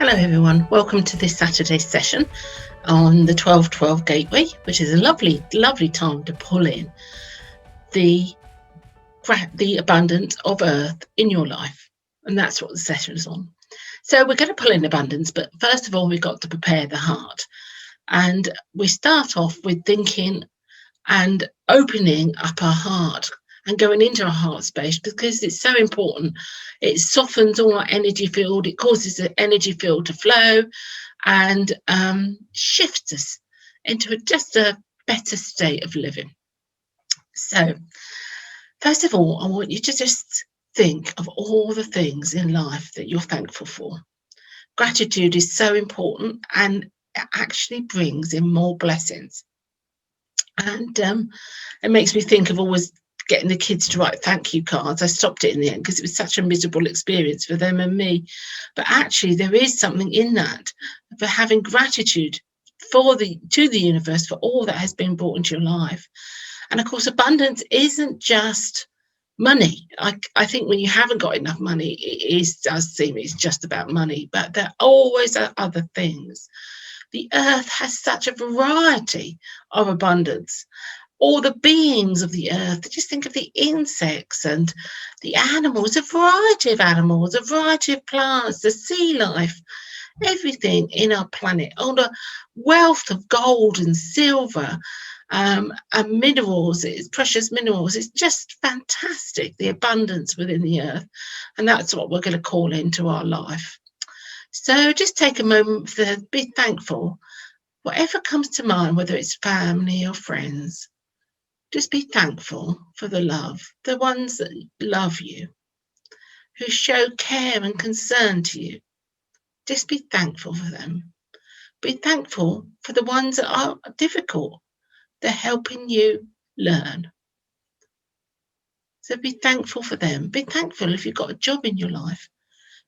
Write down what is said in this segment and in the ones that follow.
Hello everyone, welcome to this Saturday session on the 12-12 Gateway, which is a lovely time to pull in the abundance of earth in your life, and that's what the session is on. So we're going to pull in abundance, but first of all we've got to prepare the heart, and we start off with thinking and opening up our heart and going into our heart space, because it's so important. It softens all our energy field, it causes the energy field to flow, and shifts us into just a better state of living. So first of all, I want you to just think of all the things in life that you're thankful for. Gratitude is so important, and it actually brings in more blessings. And it makes me think of always getting the kids to write thank you cards. I stopped it in the end because it was such a miserable experience for them and me. But actually there is something in that, for having gratitude to the universe for all that has been brought into your life. And of course, abundance isn't just money. I think when you haven't got enough money, it does seem it's just about money, but there always are other things. The earth has such a variety of abundance. All the beings of the earth, just think of the insects and the animals, a variety of animals, a variety of plants, the sea life, everything in our planet, all the wealth of gold and silver and minerals, precious minerals. It's just fantastic, the abundance within the earth, and that's what we're going to call into our life. So just take a moment to be thankful. Whatever comes to mind, whether it's family or friends, just be thankful for the love, the ones that love you, who show care and concern to you. Just be thankful for them. Be thankful for the ones that are difficult. They're helping you learn. So be thankful for them. Be thankful if you've got a job in your life.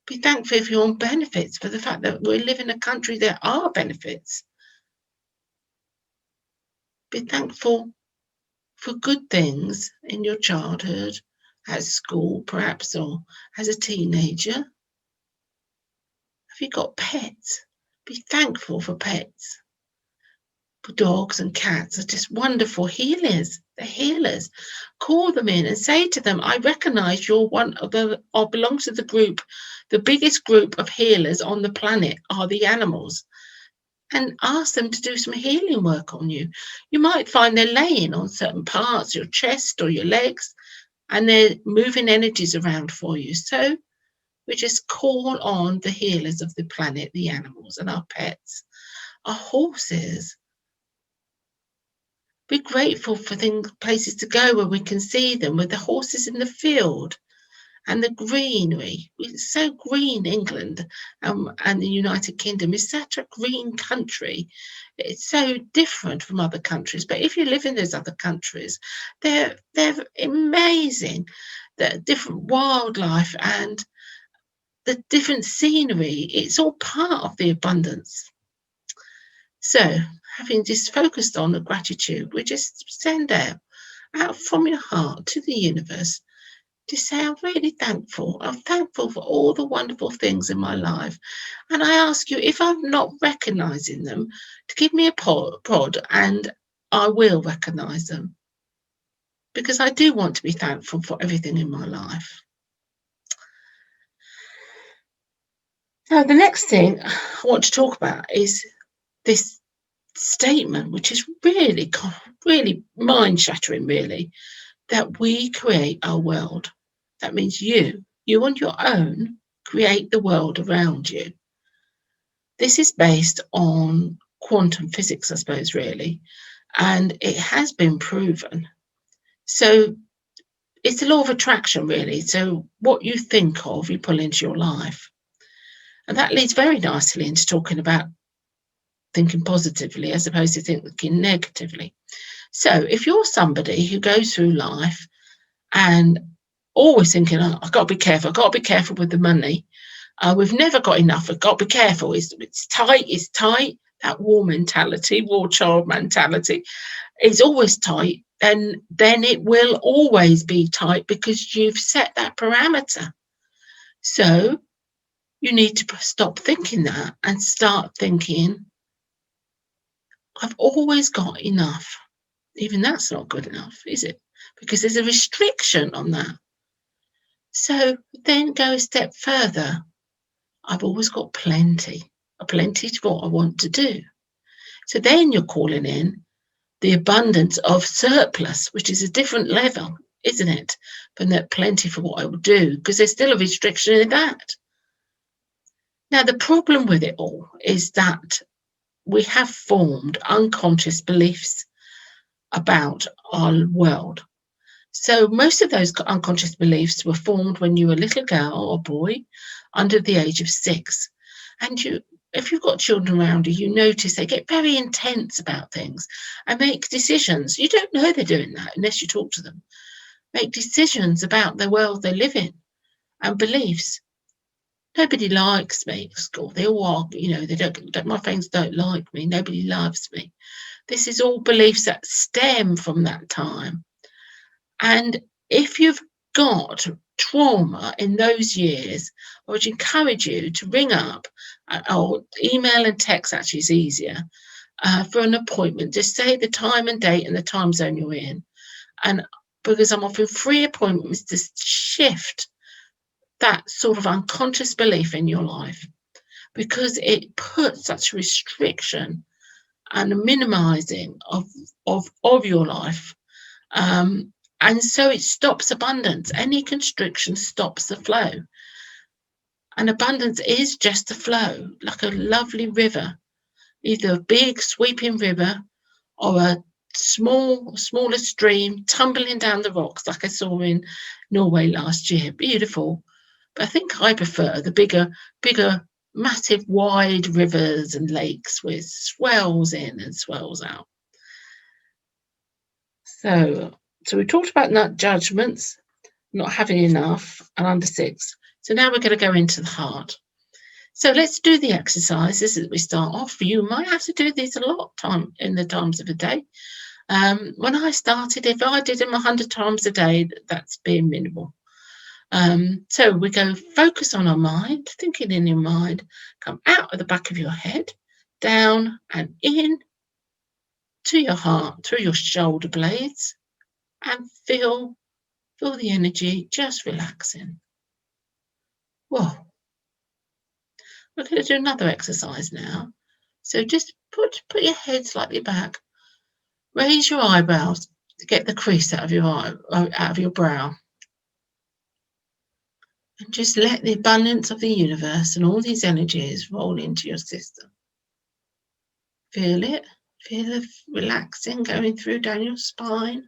Be thankful if you're on benefits, for the fact that we live in a country there are benefits. Be thankful for good things in your childhood, at school perhaps, or as a teenager. Have you got pets? Be thankful for pets. For dogs and cats are just wonderful healers. They're healers. Call them in and say to them, I recognise you're one of or belong to the group. The biggest group of healers on the planet are the animals. And ask them to do some healing work on you. You might find they're laying on certain parts, your chest or your legs, and they're moving energies around for you. So we just call on the healers of the planet, the animals and our pets, our horses. Be grateful for places to go where we can see them, with the horses in the field. And the greenery, it's so green. England and the United Kingdom is such a green country. It's so different from other countries. But if you live in those other countries, they're amazing. The different wildlife and the different scenery, it's all part of the abundance. So having just focused on the gratitude, we just send out from your heart to the universe. To say, I'm really thankful. I'm thankful for all the wonderful things in my life. And I ask you, if I'm not recognising them, to give me a prod, and I will recognise them. Because I do want to be thankful for everything in my life. Now, the next thing I want to talk about is this statement, which is really mind-shattering, really, that we create our world. That means you on your own create the world around you. This is based on quantum physics, I suppose, really, and it has been proven. So it's a law of attraction, really. So what you think of, you pull into your life. And that leads very nicely into talking about thinking positively as opposed to thinking negatively. So if you're somebody who goes through life and always thinking, oh, I've got to be careful with the money. We've never got enough. I've got to be careful. It's tight. That war mentality, war child mentality, is always tight. And then it will always be tight because you've set that parameter. So You need to stop thinking that and start thinking, I've always got enough. Even that's not good enough, is it? Because there's a restriction on that. So then go a step further. I've always got plenty to what I want to do. So then you're calling in the abundance of surplus, which is a different level, isn't it? From that plenty for what I will do, because there's still a restriction in that. Now, the problem with it all is that we have formed unconscious beliefs about our world. So most of those unconscious beliefs were formed when you were a little girl or boy under the age of 6. And if you've got children around you, you notice they get very intense about things and make decisions. You don't know they're doing that unless you talk to them. Make decisions about the world they live in and beliefs. Nobody likes me at school. They all are, they don't, my friends don't like me. Nobody loves me. This is all beliefs that stem from that time. And if you've got trauma in those years, I would encourage you to ring up, or email and text actually is easier, for an appointment. Just say the time and date and the time zone you're in. And because I'm offering free appointments to shift that sort of unconscious belief in your life, because it puts such restriction and a minimizing of your life. And so it stops abundance. Any constriction stops the flow. And abundance is just a flow, like a lovely river, either a big sweeping river or a smaller stream tumbling down the rocks, like I saw in Norway last year. Beautiful. But I think I prefer the bigger, massive, wide rivers and lakes with swells in and swells out. So we talked about not judgments, not having enough, and under 6. So now we're going to go into the heart. So let's do the exercises as we start off. You might have to do these a lot in the times of the day. When I started, if I did them 100 times a day, that's being minimal. So we go focus on our mind, thinking in your mind, come out of the back of your head, down and in to your heart, through your shoulder blades, and feel the energy just relaxing. Whoa. We're going to do another exercise now. So just put your head slightly back, raise your eyebrows to get the crease out of your brow. And just let the abundance of the universe and all these energies roll into your system. Feel it. Feel it relaxing, going through down your spine.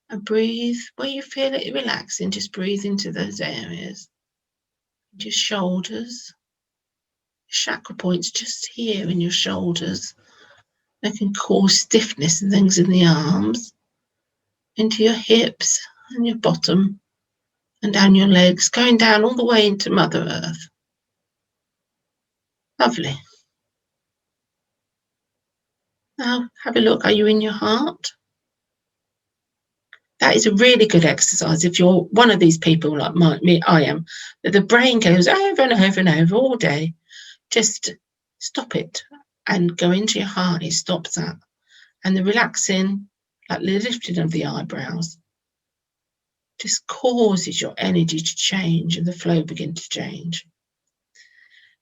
And breathe. Where you feel it relaxing, just breathe into those areas. Your shoulders. Chakra points just here in your shoulders. They can cause stiffness and things in the arms. Into your hips and your bottom. And down your legs, going down all the way into Mother Earth. Lovely. Now, have a look. Are you in your heart? That is a really good exercise if you're one of these people like me, I am, that the brain goes over and over and over all day. Just stop it and go into your heart. It stops that. And the relaxing, like the lifting of the eyebrows, just causes your energy to change and the flow begin to change.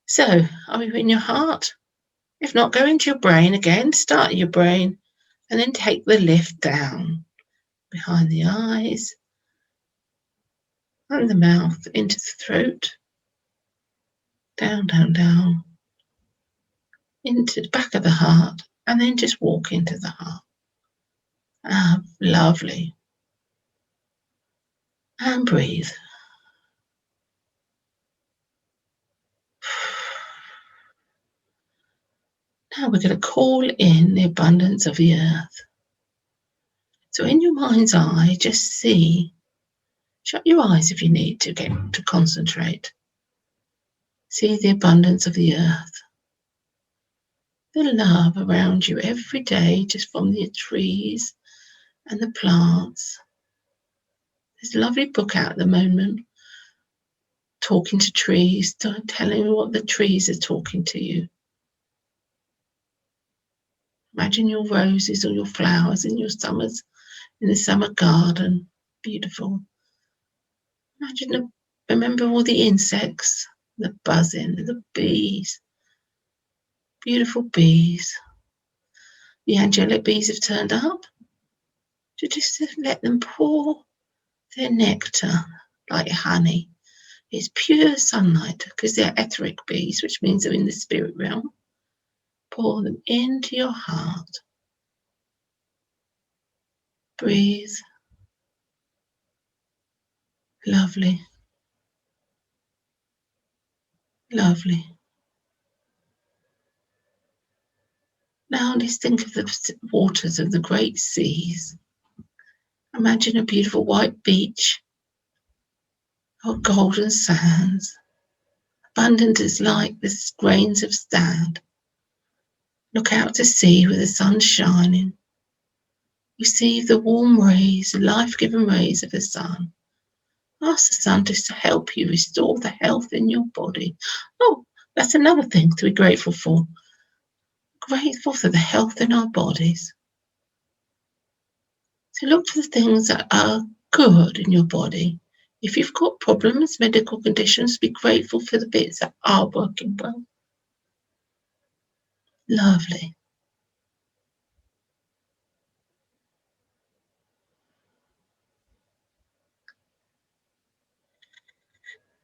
So, are you in your heart? If not, go into your brain again, start at your brain, and then take the lift down behind the eyes and the mouth, into the throat, down, down, down, into the back of the heart, and then just walk into the heart. Lovely. And breathe. Now we're going to call in the abundance of the earth. So in your mind's eye, just see, shut your eyes if you need to get to concentrate. See the abundance of the earth. The love around you every day, just from the trees and the plants. There's a lovely book out at the moment talking to trees, telling you what the trees are talking to you. Imagine your roses or your flowers in the summer garden. Beautiful. Remember all the insects, the buzzing, the bees. Beautiful bees. The angelic bees have turned up. So just let them pour their nectar like honey. It's pure sunlight because they're etheric bees, which means they're in the spirit realm. Pour them into your heart. Breathe. Lovely. Lovely. Now let's think of the waters of the great seas. Imagine a beautiful white beach or golden sands. Abundant as like the grains of sand. Look out to sea where the sun's shining. Receive the warm rays, life-giving rays of the sun. Ask the sun to help you restore the health in your body. Oh, that's another thing to be grateful for. Grateful for the health in our bodies. So look for the things that are good in your body. If you've got problems, medical conditions, be grateful for the bits that are working well. Lovely.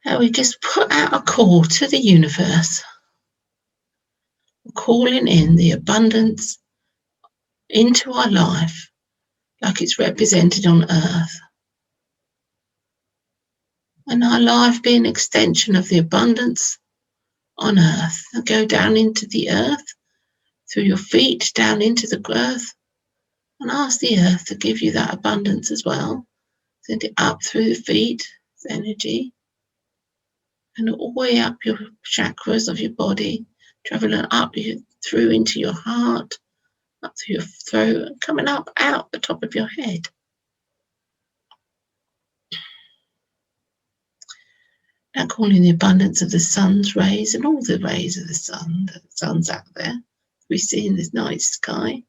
Now we just put out a call to the universe. Calling in the abundance into our life like it's represented on earth. And our life being an extension of the abundance on earth. And go down into the earth, through your feet, down into the earth, and ask the earth to give you that abundance as well. Send it up through the feet, energy, and all the way up your chakras of your body, traveling up through into your heart, up through your throat, and coming up out the top of your head. Now calling the abundance of the sun's rays and all the rays of the sun's out there. We see in this night sky,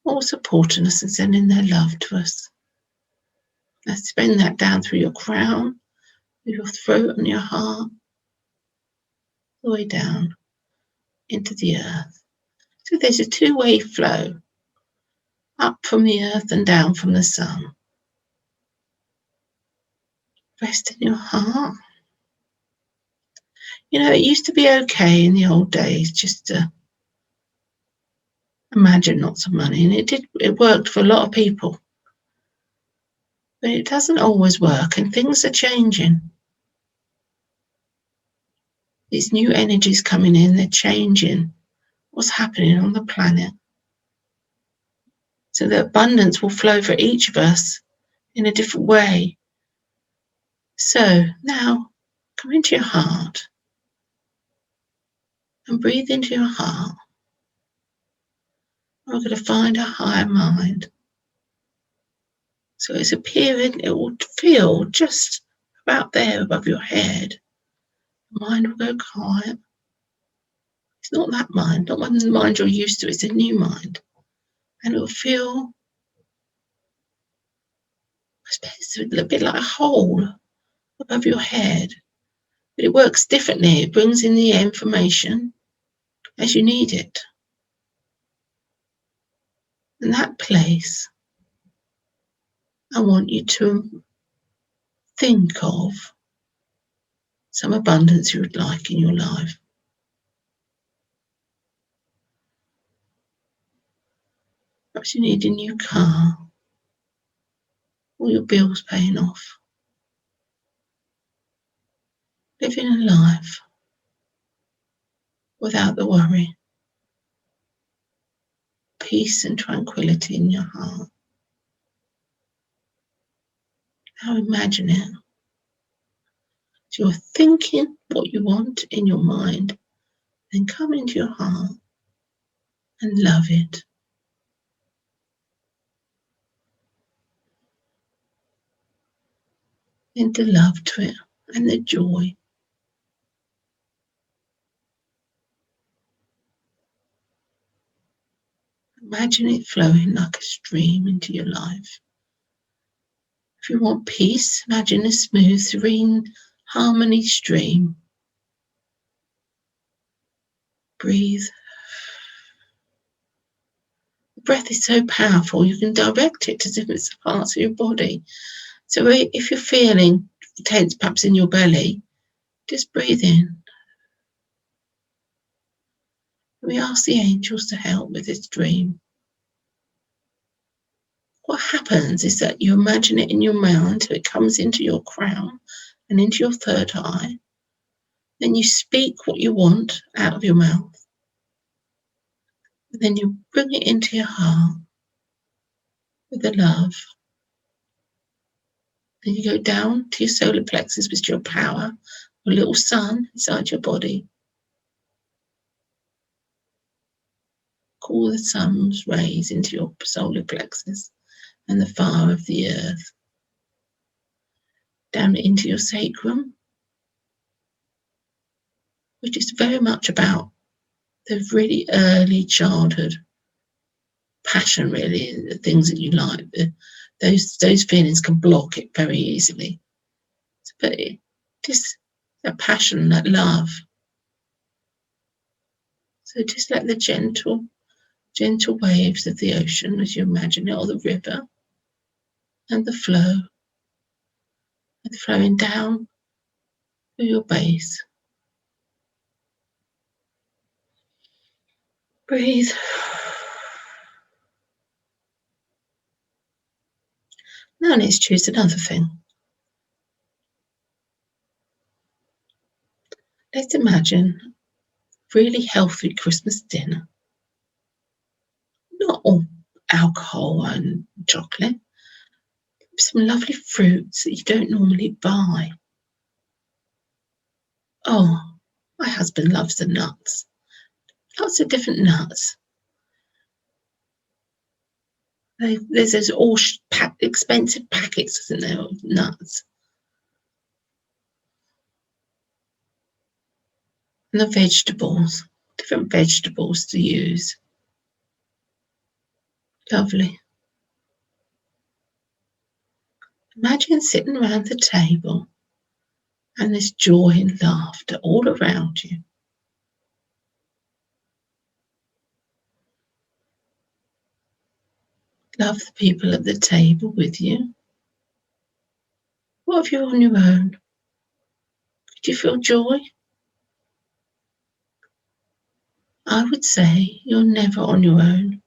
all supporting us and sending their love to us. Now spin that down through your crown, through your throat and your heart, all the way down into the earth. So there's a two-way flow, up from the earth and down from the sun. Rest in your heart. You know, it used to be okay in the old days just to imagine lots of money, and it worked for a lot of people. But it doesn't always work, and things are changing. These new energies coming in, they're changing what's happening on the planet. So the abundance will flow for each of us in a different way. So now come into your heart and breathe into your heart. We're going to find a higher mind. So it's appearing, it will feel just about there above your head. The mind will go quiet. It's not that mind, not the mind you're used to, it's a new mind. And it will feel, I suppose, a bit like a hole above your head. But it works differently. It brings in the information as you need it. In that place, I want you to think of some abundance you would like in your life. Perhaps you need a new car, all your bills paying off. Living a life without the worry. Peace and tranquility in your heart. Now imagine it. So you're thinking what you want in your mind, then come into your heart and love it. Into love to it and the joy. Imagine it flowing like a stream into your life. If you want peace, imagine a smooth, serene harmony stream. Breathe. The breath is so powerful, you can direct it to different parts of your body. So if you're feeling tense, perhaps in your belly, just breathe in. We ask the angels to help with this dream. What happens is that you imagine it in your mind, so it comes into your crown and into your third eye. Then you speak what you want out of your mouth. And then you bring it into your heart with the love. Then you go down to your solar plexus, which is your power, a little sun inside your body. Call the sun's rays into your solar plexus and the fire of the earth. Down into your sacrum, which is very much about the really early childhood passion, really, the things that you like. Those feelings can block it very easily. But just that passion, that love. So just let the gentle waves of the ocean, as you imagine it, or the river, and the flow, and flowing down to your base. Breathe. Now let's choose another thing. Let's imagine a really healthy Christmas dinner. Not all alcohol and chocolate. Some lovely fruits that you don't normally buy. Oh, my husband loves the nuts. Lots of different nuts. There's those all expensive packets, isn't there, of nuts. And the vegetables, different vegetables to use. Lovely. Imagine sitting around the table and there's joy and laughter all around you. Love the people at the table with you. What if you're on your own? Could you feel joy? I would say you're never on your own.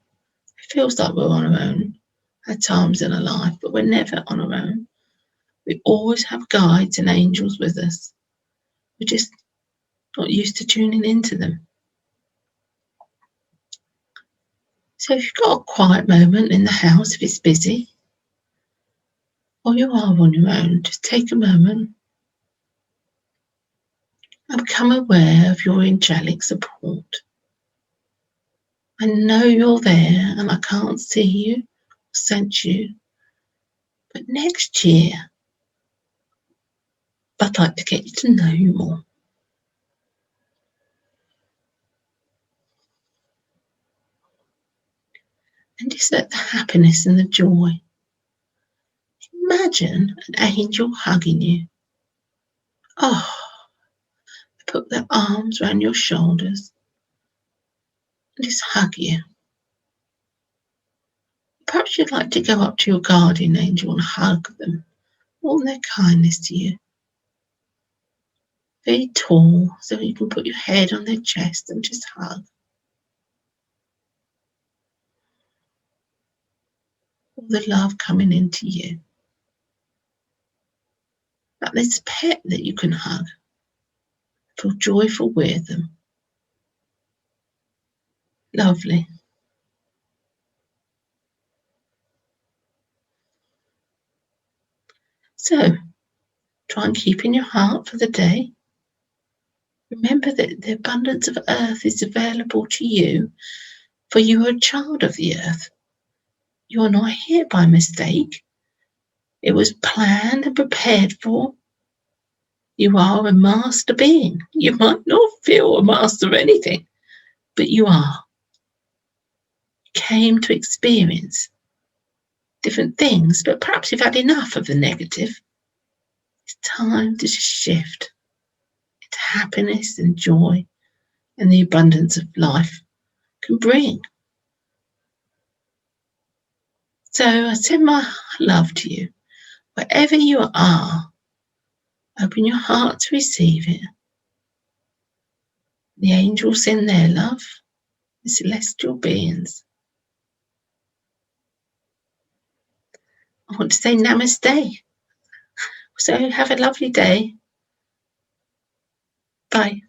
It feels like we're on our own at times in our life, but we're never on our own. We always have guides and angels with us. We're just not used to tuning into them. So if you've got a quiet moment in the house, if it's busy, or you are on your own, just take a moment and become aware of your angelic support. I know you're there and I can't see you or sense you, but next year, I'd like to get you to know you more. And just let the happiness and the joy. Imagine an angel hugging you. Oh, put their arms around your shoulders and just hug you. Perhaps you'd like to go up to your guardian angel and hug them, all their kindness to you. Very tall, so you can put your head on their chest and just hug. All the love coming into you. Like this pet that you can hug. Feel joyful with them. Lovely. So, try and keep in your heart for the day. Remember that the abundance of earth is available to you, for you are a child of the earth. You are not here by mistake. It was planned and prepared for. You are a master being. You might not feel a master of anything, but you are. Came to experience different things, but perhaps you've had enough of the negative. It's time to just shift into happiness and joy and the abundance of life can bring. So I send my love to you. Wherever you are, open your heart to receive it. The angels send their love, the celestial beings. I want to say namaste. So have a lovely day. Bye.